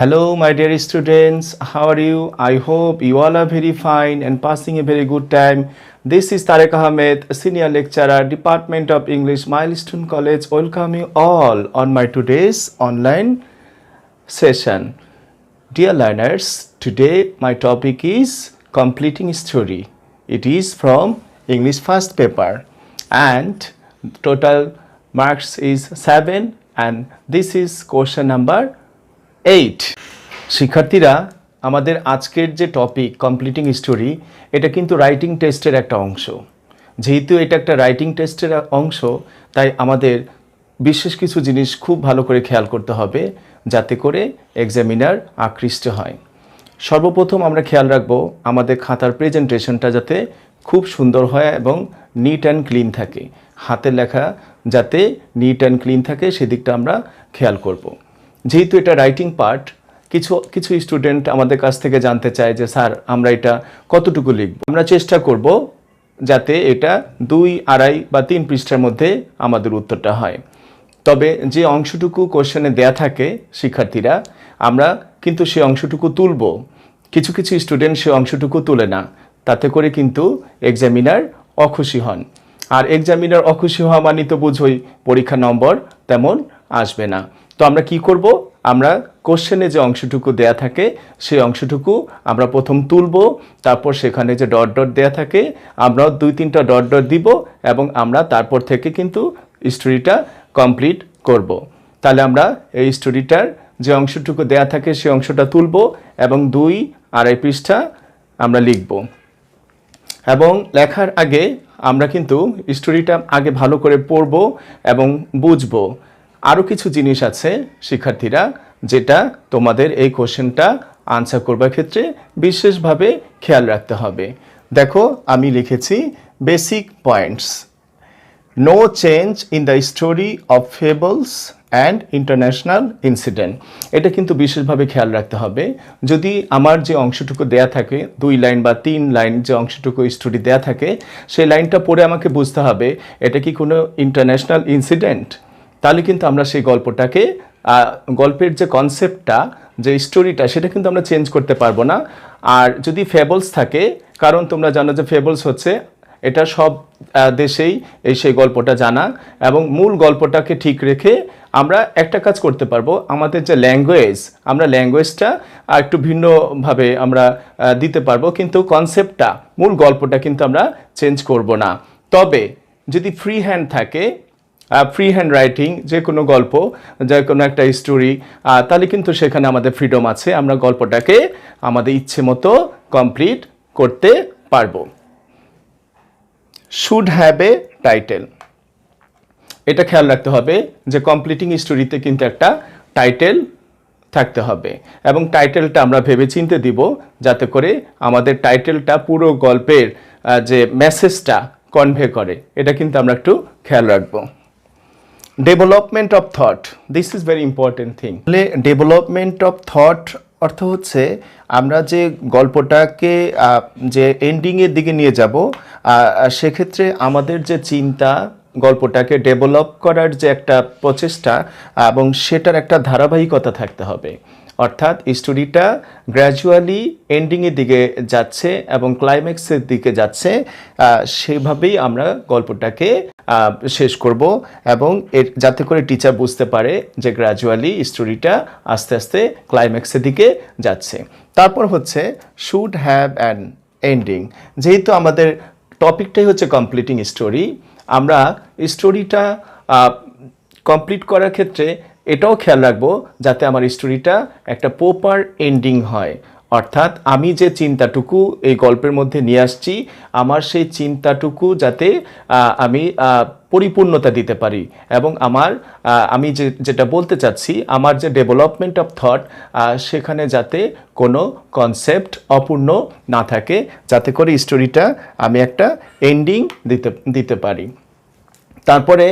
Hello, my dear students. How are you? I hope you all are very fine and passing a very good time. This is Tarek Ahmed, Senior Lecturer, Department of English, Milestone College. Welcome you all on my today's online session. Dear learners, today my topic is completing story. It is from English first paper and total marks is 7 and this is question number 8 শিক্ষার্থীরা আমাদের আজকের যে topic completing story এটা কিন্তু writing টেস্টের একটা অংশ যেহেতু এটা একটা রাইটিং টেস্টের অংশ তাই আমাদের বিশেষ কিছু জিনিস খুব ভালো করে খেয়াল করতে হবে যাতে করে এক্সামিনার আকৃষ্ট হয় সর্বপ্রথম আমরা খেয়াল রাখব আমাদের খাতার প্রেজেন্টেশনটা যাতে খুব সুন্দর হয় এবং নিট অ্যান্ড ক্লিন থাকে হাতের লেখা যাতে নিট অ্যান্ড ক্লিন থাকে সেদিকটা আমরা খেয়াল করব যেহেতু এটা রাইটিং পার্ট কিছু স্টুডেন্ট আমাদের কাছ থেকে জানতে চায় যে স্যার আমরা এটা কতটুকু লিখব আমরা চেষ্টা করব যাতে এটা 2, 2.5 বা 3 পৃষ্ঠার মধ্যে আমাদের উত্তরটা হয় তবে যে অংশটুকু কোশ্চেনে দেয়া থাকে শিক্ষার্থীরা আমরা কিন্তু সেই অংশটুকু তুলব কিছু স্টুডেন্ট সেই অংশটুকু তুলে না তাতে করে কিন্তু এক্সামিনার অখুশি হন আর এক্সামিনার অখুশি হওয়া মানে তো বুঝোই পরীক্ষা নম্বর তেমন আসবে না তো আমরা কি করব আমরা কোশ্চেনে যে অংশটুকু দেয়া থাকে সেই অংশটুকু আমরা প্রথম তুলব তারপর সেখানে যে ডট ডট দেয়া থাকে আমরা 2-3টা ডট ডট দিব এবং আমরা তারপর থেকে কিন্তু স্টোরিটা কমপ্লিট করব তাহলে আমরা এই স্টোরিটার যে অংশটুকু দেয়া থাকে সেই অংশটা তুলব এবং 2-2.5 পৃষ্ঠা আমরা লিখব এবং লেখার আগে আমরা কিন্তু স্টোরিটা আগে ভালো করে পড়ব এবং বুঝব আরও কিছু জিনিস আছে শিক্ষার্থীরা যেটা তোমাদের এই কোশ্চেনটা আনসার করবার ক্ষেত্রে বিশেষভাবে খেয়াল রাখতে হবে দেখো আমি লিখেছি basic points no change in the story of fables and international incident এটা কিন্তু বিশেষভাবে খেয়াল রাখতে হবে যদি আমার যে অংশটুকু দেয়া থাকে 2 লাইন বা 3 লাইন যে অংশটুকু স্টোরি দেয়া থাকে সেই লাইনটা পড়ে আমাকে বুঝতে হবে এটা কি কোনো ইন্টারন্যাশনাল ইনসিডেন্ট তাহলে কিন্তু আমরা সেই গল্পটাকে গল্পের যে কনসেপ্টটা যে স্টোরিটা সেটা কিন্তু আমরা চেঞ্জ করতে পারবো না আর যদি ফেবলস থাকে কারণ তোমরা জানো যে ফেবলস হচ্ছে এটা সব দেশেই সেই গল্পটা জানা এবং মূল গল্পটাকে ঠিক রেখে আমরা একটা কাজ করতে পারবো আমাদের যে ল্যাঙ্গুয়েজ আমরা ল্যাঙ্গুয়েজটা একটু ভিন্নভাবে আমরা দিতে পারবো কিন্তু কনসেপ্টটা মূল গল্পটা কিন্তু আমরা চেঞ্জ করব না তবে যদি ফ্রি হ্যান্ড থাকে ফ্রি হ্যান্ড রাইটিং যে কোনো গল্প যে কোনো একটা স্টোরি তাহলে কিন্তু সেখানে আমাদের ফ্রিডম আছে আমরা গল্পটাকে আমাদের ইচ্ছে মতো কমপ্লিট করতে পারবো শুড হ্যাভ এ টাইটেল এটা খেয়াল রাখতে হবে যে কমপ্লিটিং স্টোরিতে কিন্তু একটা টাইটেল থাকতে হবে এবং টাইটেলটা আমরা ভেবেচিন্তে দিব যাতে করে আমাদের টাইটেলটা পুরো গল্পের যে মেসেজটা কনভে করে এটা কিন্তু আমরা একটু খেয়াল রাখবো development of thought this is very important thing development of thought অর্থ হচ্ছে আমরা যে গল্পটাকে যে এন্ডিংয়ের দিকে নিয়ে যাব সেক্ষেত্রে আমাদের যে চিন্তা গল্পটাকে ডেভেলপ করার যে একটা প্রচেষ্টা এবং সেটার একটা ধারাবাহিকতা থাকতে হবে অর্থাৎ স্টোরিটা গ্র্যাজুয়ালি এন্ডিংয়ের দিকে যাচ্ছে এবং ক্লাইম্যাক্সের দিকে যাচ্ছে সেভাবেই আমরা গল্পটাকে শেষ করব এবং যাতে করে টিচার বুঝতে পারে যে গ্র্যাজুয়ালি স্টোরিটা আস্তে আস্তে ক্লাইম্যাক্সের দিকে যাচ্ছে তারপর হচ্ছে শুড হ্যাভ অ্যান এন্ডিং যেহেতু আমাদের টপিকটাই হচ্ছে কমপ্লিটিং স্টোরি আমরা স্টোরিটা কমপ্লিট করার ক্ষেত্রে এটাও খেয়াল রাখবো যাতে আমার স্টোরিটা একটা প্রপার এন্ডিং হয় অর্থাৎ আমি যে চিন্তাটুকু এই গল্পের মধ্যে নিয়ে আসছি আমার সেই চিন্তাটুকু যাতে আমি পরিপূর্ণতা দিতে পারি এবং আমি যেটা বলতে চাচ্ছি আমার যে ডেভেলপমেন্ট অফ থট সেখানে যাতে কোনো কনসেপ্ট অপূর্ণ না থাকে যাতে করে স্টোরিটা আমি একটা এন্ডিং দিতে পারি তারপরে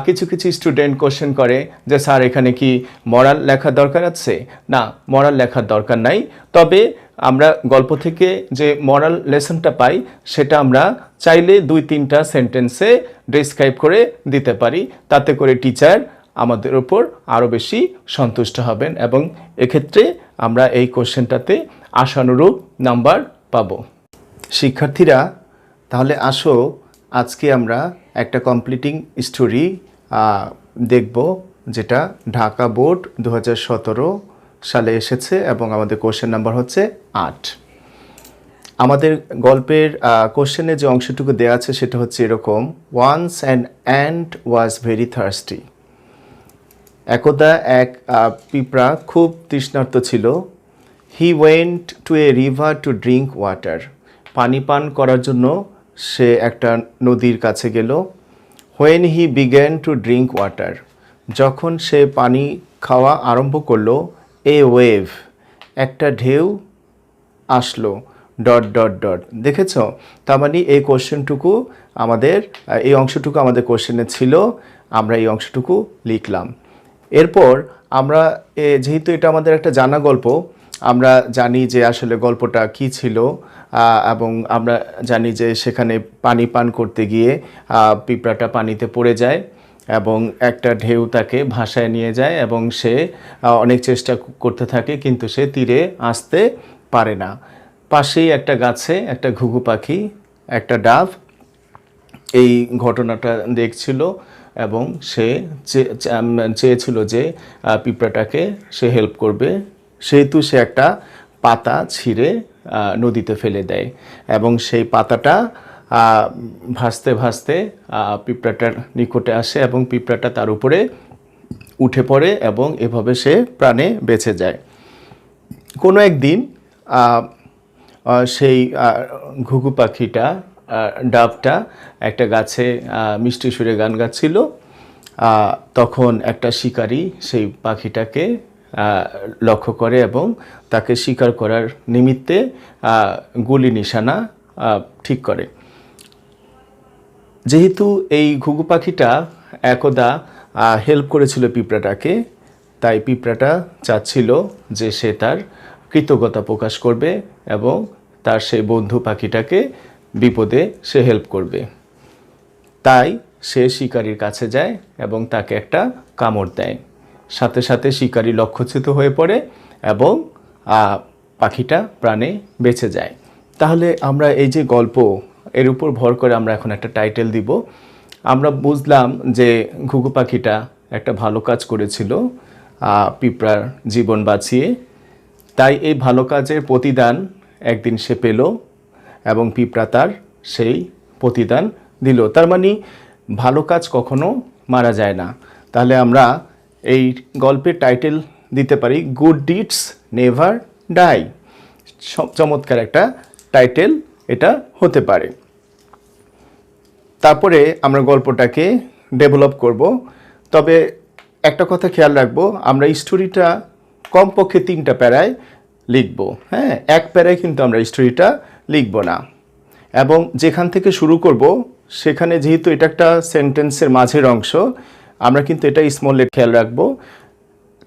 কিছু স্টুডেন্ট কোশ্চেন করে যে স্যার এখানে কি মরাল লেখার দরকার আছে না মরাল লেখার দরকার নাই তবে আমরা গল্প থেকে যে মরাল লেসনটা পাই সেটা আমরা চাইলে 2-3টা সেন্টেন্সে ডেসক্রাইব করে দিতে পারি তাতে করে টিচার আমাদের উপর আরও বেশি সন্তুষ্ট হবেন এবং এক্ষেত্রে আমরা এই কোশ্চেনটাতে আশানুরূপ নাম্বার পাবো। শিক্ষার্থীরা, তাহলে আসো আজকে আমরা একটা কমপ্লিটিং স্টোরি দেখব, যেটা ঢাকা বোর্ড 2017 সালে এসেছে এবং আমাদের কোশ্চেন নাম্বার হচ্ছে 8। আমাদের গল্পের কোশ্চেনে যে অংশটুকু দেওয়া আছে সেটা হচ্ছে এরকম: once an ant was very thirsty. একদা এক পিঁপড়া খুব তৃষ্ণার্ত ছিল। He went to a river to drink water. পানি পান করার জন্য সে একটা নদীর কাছে গেল। When he began to drink water, যখন সে পানি খাওয়া আরম্ভ করলো, এ ওয়েভ, একটা ঢেউ আসলো, ডট ডট ডট। দেখেছ? তার মানে এই কোশ্চেনটুকু আমাদের, এই অংশটুকু আমাদের কোশ্চেনে ছিল, আমরা এই অংশটুকু লিখলাম। এরপর আমরা যেহেতু এটা আমাদের একটা জানা গল্প, আমরা জানি যে আসলে গল্পটা কি ছিল, এবং আমরা জানি যে সেখানে পানি পান করতে গিয়ে পিঁপড়াটা পানিতে পড়ে যায় এবং একটা ঢেউ তাকে ভাসায় নিয়ে যায় এবং সে অনেক চেষ্টা করতে থাকে, কিন্তু সে তীরে আসতে পারে না। পাশেই একটা গাছে একটা ঘুঘু পাখি, একটা ডাব এই ঘটনাটা দেখছিল এবং সে চেয়েছিল যে পিঁপড়াটাকে সে হেল্প করবে, সেহেতু সে একটা পাতা ছিঁড়ে নদীতে ফেলে দেয় এবং সেই পাতাটা ভাসতে ভাসতে পিঁপড়াটার নিকটে আসে এবং পিঁপড়াটা তার উপরে উঠে পড়ে এবং এভাবে সে প্রাণে বেঁচে যায়। কোনো একদিন সেই ঘুঘু পাখিটা, ডাবটা একটা গাছে মিষ্টি সুরে গান গাচ্ছিল। তখন একটা শিকারী সেই পাখিটাকে লক্ষ্য করে এবং তাকে শিকার করার নিমিত্তে গুলি নিশানা ঠিক করে। যেহেতু এই ঘুঘু পাখিটা একদা হেল্প করেছিল পিঁপড়াটাকে, তাই পিঁপড়াটা চাচ্ছিল যে সে তার কৃতজ্ঞতা প্রকাশ করবে এবং তার সেই বন্ধু পাখিটাকে বিপদে সে হেল্প করবে। তাই সে শিকারীর কাছে যায় এবং তাকে একটা কামড় দেয়। সাথে সাথে শিকারী লক্ষ্যচ্যুত হয়ে পড়ে এবং পাখিটা প্রাণে বেঁচে যায়। তাহলে আমরা এই যে গল্প, এর উপর ভর করে আমরা এখন একটা টাইটেল দিব। আমরা বুঝলাম যে ঘুঘু পাখিটা একটা ভালো কাজ করেছিল পিঁপড়ার জীবন বাঁচিয়ে, তাই এই ভালো কাজের প্রতিদান একদিন সে পেল এবং পিঁপড়া তার সেই প্রতিদান দিল। তার মানে ভালো কাজ কখনো মারা যায় না। তাহলে আমরা এই গল্পের টাইটেল দিতে পারি গুড ডিডস নেভার ডাই। চমৎকার একটা টাইটেল এটা হতে পারে। তারপরে আমরা গল্পটাকে ডেভেলপ করব। তবে একটা কথা খেয়াল রাখবো, আমরা স্টোরিটা কমপক্ষে 3টা প্যারায় লিখব। হ্যাঁ, এক প্যারায় কিন্তু আমরা স্টোরিটা লিখব না। এবং যেখান থেকে শুরু করব সেখানে যেহেতু এটা একটা সেন্টেন্সের মাঝের অংশ, আমরা কিন্তু এটা স্মল খেয়াল রাখবো,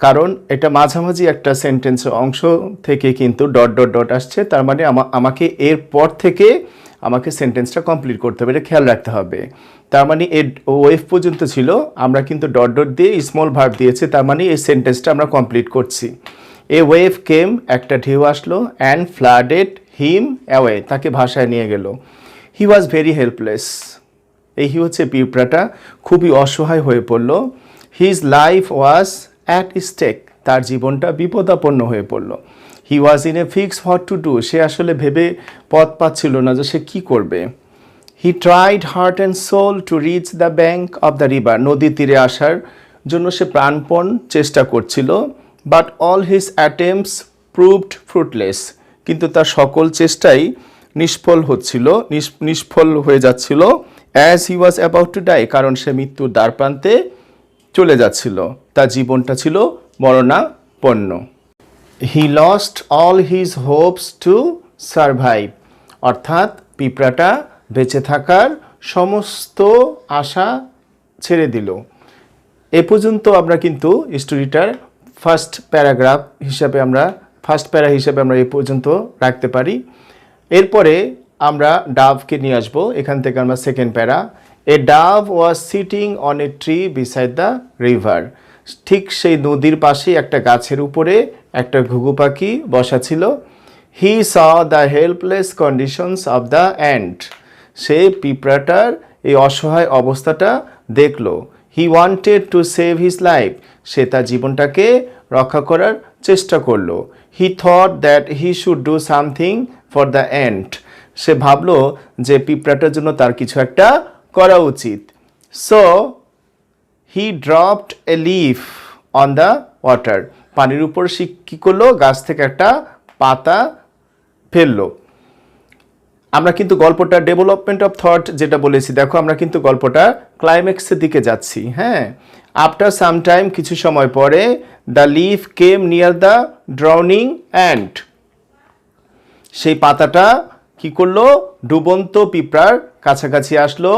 কারণ এটা মাঝামাঝি একটা সেন্টেন্সের অংশ থেকে কিন্তু ডট ডট ডট আসছে। তার মানে আমাকে এর পর থেকে আমাকে সেন্টেন্সটা কমপ্লিট করতে হবে, এটা খেয়াল রাখতে হবে। তার মানে এর ওয়েভ পর্যন্ত ছিল, আমরা কিন্তু ডট ডট দিয়ে স্মল ভার্ব দিয়েছি, তার মানে এই সেন্টেন্সটা আমরা কমপ্লিট করছি। এ ওয়েভ কেম, একটা ঢেউ আসলো, অ্যান্ড ফ্লাডেড হিম অ্যাওয়ে, তাকে ভাসায় নিয়ে গেল। হি ওয়াজ ভেরি হেল্পলেস, এই হচ্ছে পিঁপড়াটা খুবই অসহায় হয়ে পড়ল। His life was at stake, তার জীবনটা বিপদাপন্ন হয়ে পড়ল। He was in a fix what to do, সে আসলে ভেবে পথ পাচ্ছিল না যে সে কী করবে। He tried heart and soul to reach the bank of the river, নদীর তীরে আসার জন্য সে প্রাণপণ চেষ্টা করছিল। But all his attempts proved fruitless, কিন্তু তার সকল চেষ্টাই নিষ্ফল হয়ে যাচ্ছিল। As he was about to die, কারণ সে মৃত্যুর দ্বারপ্রান্তে চলে যাচ্ছিল, তার জীবনটা ছিল মরণাপন্ন। He lost all his hopes to survive, অর্থাৎ পিঁপড়াটা বেঁচে থাকার সমস্ত আশা ছেড়ে দিল। এ পর্যন্ত আমরা কিন্তু স্টোরিটার ফার্স্ট প্যারা হিসাবে আমরা এই পর্যন্ত রাখতে পারি। এরপরে আমরা ডাভকে নিয়ে আসবো, এখান থেকে আমরা second para. A dove was sitting on a tree beside the river, ঠিক সেই নদীর পাশেই একটা গাছের উপরে একটা ঘুঘু পাখি বসা ছিল। He saw the helpless conditions of the ant, সে পিঁপড়াটার এই অসহায় অবস্থাটা দেখলো। He wanted to save his life, সে তার জীবনটাকে রক্ষা করার চেষ্টা করলো। He thought that he should do something for the ant, সে ভাবলো যে পিঁপড়াটার জন্য তার কিছু একটা করা উচিত। So he dropped a leaf on the water, পানির উপর সে কী করলো, গাছ থেকে একটা পাতা ফেললো। আমরা কিন্তু গল্পটা ডেভেলপমেন্ট অফ থট যেটা বলেছি, দেখো আমরা কিন্তু গল্পটা ক্লাইম্যাক্সের দিকে যাচ্ছি। হ্যাঁ, আফটার সাম টাইম, কিছু সময় পরে, the leaf came near the drowning ant, সেই পাতাটা কি করলো, ডুবন্ত পিঁপড়ার কাছাকাছি আসলো।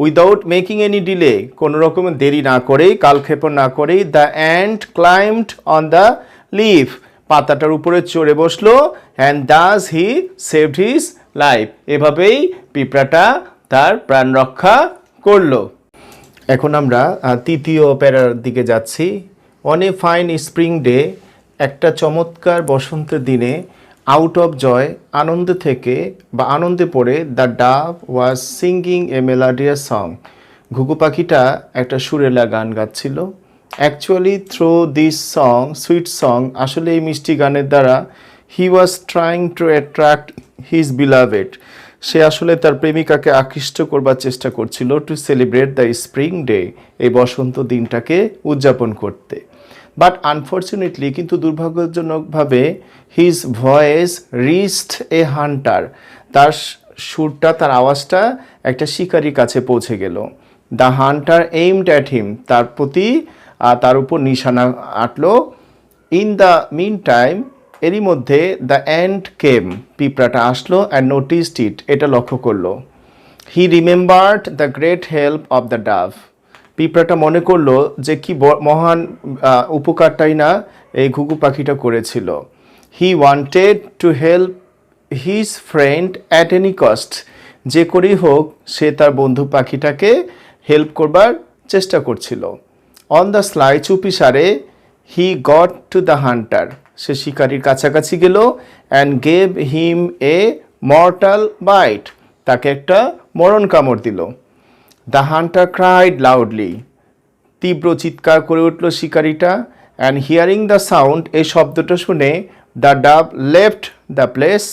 উইদাউট মেকিং এনি ডিলে, কোনো রকম দেরি না করেই, কালক্ষেপণ না করেই, the ant climbed on the leaf, পাতাটার উপরে চড়ে বসলো। And thus he saved his life, এভাবেই পিঁপড়াটা তার প্রাণ রক্ষা করলো। এখন আমরা তৃতীয় প্যারার দিকে যাচ্ছি। On a fine spring day, একটা চমৎকার বসন্তের দিনে, আউট অফ জয়, আনন্দ থেকে বা আনন্দে পড়ে, the dove was singing a melodious song, ঘুঘু পাখিটা একটা সুরেলা গান গাচ্ছিল। Actually through this song, sweet song, আসলে এই মিষ্টি গানের দ্বারা, he was trying to attract his beloved, সে আসলে তার প্রেমিকাকে আকৃষ্ট করবার চেষ্টা করছিল। To celebrate the spring day, এই বসন্ত দিনটাকে উদযাপন করতে। বাট আনফর্চুনেটলি, কিন্তু দুর্ভাগ্যজনকভাবে, his voice reached a hunter, তার সুরটা, তার আওয়াজটা একটা শিকারীর কাছে পৌঁছে গেল। The Hunter aimed at him, তার প্রতি তার উপর নিশানা আঁটলো। ইন দ্য মিন টাইম, এরই মধ্যে, দ্য অ্যান্ট কেম, পিঁপড়াটা আসলো। অ্যান্ড নোটিসড ইট, এটা লক্ষ্য করলো। He remembered the great help of the dove, পিঁপড়াটা মনে করলো যে কি মহান উপকারটাই না এই ঘুঘু পাখিটা করেছিল। হি wanted to help his friend at any cost, যে করেই হোক সে তার বন্ধু পাখিটাকে হেল্প করবার চেষ্টা করছিল। অন দ্য স্লাই, চুপিসারে, he got to the hunter, সে শিকারির কাছাকাছি গেল। And gave him a mortal bite, তাকে একটা মরণ কামড় দিল। দ্য হান্টার ক্রাইড লাউডলি, তীব্র চিৎকার করে উঠল শিকারিটা। অ্যান্ড হিয়ারিং দ্য সাউন্ড, এই শব্দটা শুনে, the dove left the place,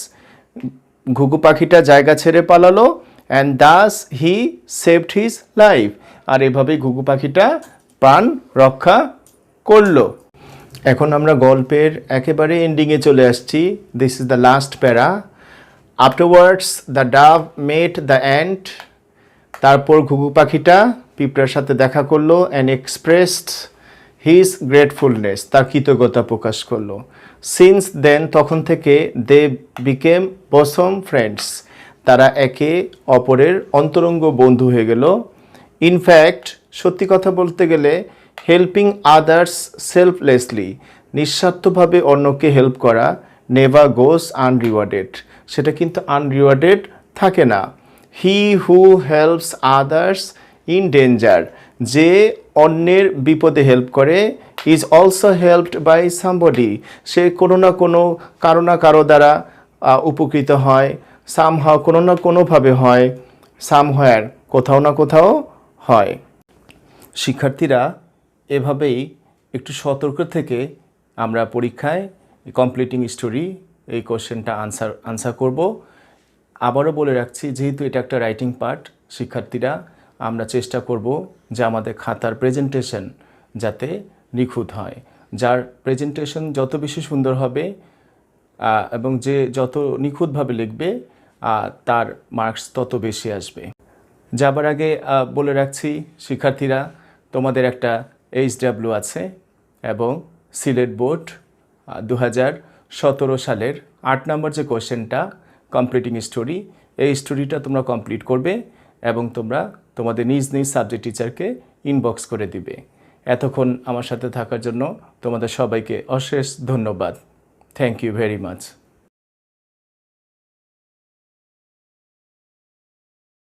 ঘুঘু পাখিটা জায়গা ছেড়ে পালালো। And thus he saved his life, আর এভাবেই ঘুঘু পাখিটা প্রাণ রক্ষা করলো। এখন আমরা গল্পের একেবারে এন্ডিংয়ে চলে আসছি। দিস ইজ দ্য লাস্ট প্যারা। Afterwards the Dove mate the ant, তারপর ঘুঘু পাখিটা পিঁপড়ার সাথে দেখা করলো। অ্যান্ড এক্সপ্রেসড হিজ গ্রেটফুলনেস, তার কৃতজ্ঞতা প্রকাশ করলো। সিন্স দেন, তখন থেকে, দে বিকেম বসম ফ্রেন্ডস, তারা একে অপরের অন্তরঙ্গ বন্ধু হয়ে গেল। ইনফ্যাক্ট, সত্যি কথা বলতে গেলে, হেল্পিং আদার্স সেলফলেসলি, নিঃস্বার্থভাবে অন্যকে হেল্প করা, নেভার গোস আনরিওয়ার্ডেড, সেটা কিন্তু আনরিওয়ার্ডেড থাকে না। He who helps others in danger, যে অন্যের বিপদে হেল্প করে, is also helped by somebody, সে কোনো না কোনো কারো না কারো দ্বারা উপকৃত হয়। সামহাও, কোনো না কোনোভাবে হয়। সামহোয়ার, কোথাও না কোথাও হয়। শিক্ষার্থীরা, এভাবেই একটু সতর্ক থেকে আমরা পরীক্ষায় কমপ্লিটিং স্টোরি এই কোশ্চেনটা আনসার করব। আবারও বলে রাখছি, যেহেতু এটা একটা রাইটিং পার্ট, শিক্ষার্থীরা আমরা চেষ্টা করব যে আমাদের খাতার প্রেজেন্টেশন যাতে নিখুঁত হয়। যার প্রেজেন্টেশন যত বেশি সুন্দর হবে এবং যে যত নিখুঁতভাবে লিখবে, তার মার্কস তত বেশি আসবে। যাবার আগে বলে রাখছি শিক্ষার্থীরা, তোমাদের একটা HW আছে এবং সিলেট বোর্ড 2017 সালের 8 নম্বর যে কোশ্চেনটা কমপ্লিটিং স্টোরি, এই স্টোরিটা তোমরা কমপ্লিট করবে এবং তোমরা তোমাদের নিজ নিজ সাবজেক্ট টিচারকে ইনবক্স করে দিবে। এতক্ষণ আমার সাথে থাকার জন্য তোমাদের সবাইকে অশেষ ধন্যবাদ। Thank you very much.